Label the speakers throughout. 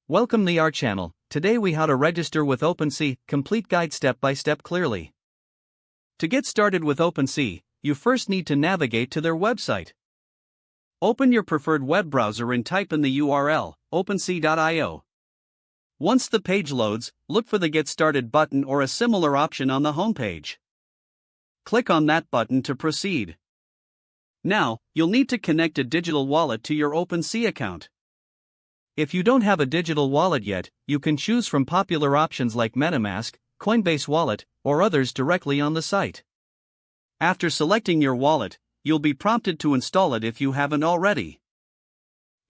Speaker 1: Welcome to our channel. Today we how to register with OpenSea, complete guide step by step clearly. To get started with OpenSea, you first need to navigate to their website. Open your preferred web browser and type in the URL, opensea.io. Once the page loads, look for the Get Started button or a similar option on the homepage. Click on that button to proceed. Now, you'll need to connect a digital wallet to your OpenSea account. If you don't have a digital wallet yet, you can choose from popular options like MetaMask, Coinbase Wallet, or others directly on the site. After selecting your wallet, you'll be prompted to install it if you haven't already.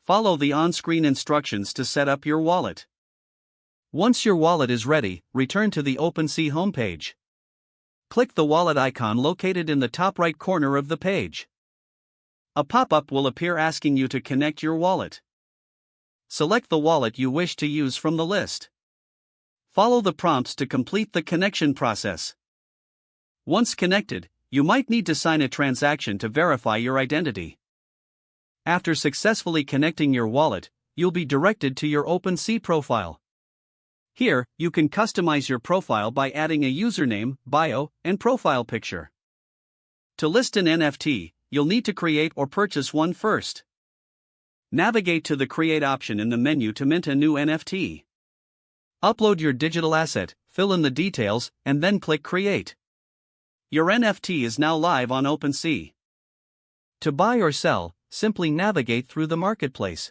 Speaker 1: Follow the on-screen instructions to set up your wallet. Once your wallet is ready, return to the OpenSea homepage. Click the wallet icon located in the top right corner of the page. A pop-up will appear asking you to connect your wallet. Select the wallet you wish to use from the list. Follow the prompts to complete the connection process. Once connected, you might need to sign a transaction to verify your identity. After successfully connecting your wallet, you'll be directed to your OpenSea profile. Here, you can customize your profile by adding a username, bio, and profile picture. To list an NFT, you'll need to create or purchase one first. Navigate to the Create option in the menu to mint a new NFT. Upload your digital asset, fill in the details, and then click Create. Your NFT is now live on OpenSea. To buy or sell, simply navigate through the marketplace.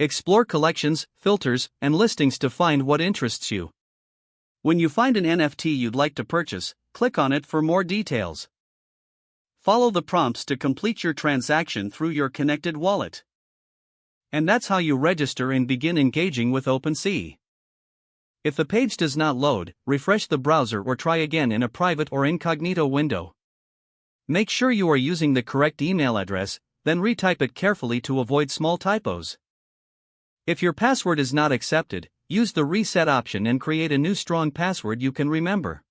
Speaker 1: Explore collections, filters, and listings to find what interests you. When you find an NFT you'd like to purchase, click on it for more details. Follow the prompts to complete your transaction through your connected wallet. And that's how you register and begin engaging with OpenSea. If the page does not load, refresh the browser or try again in a private or incognito window. Make sure you are using the correct email address, then retype it carefully to avoid small typos. If your password is not accepted, use the reset option and create a new strong password you can remember.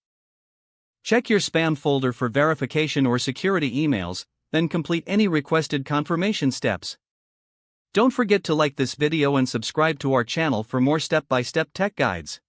Speaker 1: Check your spam folder for verification or security emails, then complete any requested confirmation steps. Don't forget to like this video and subscribe to our channel for more step-by-step tech guides.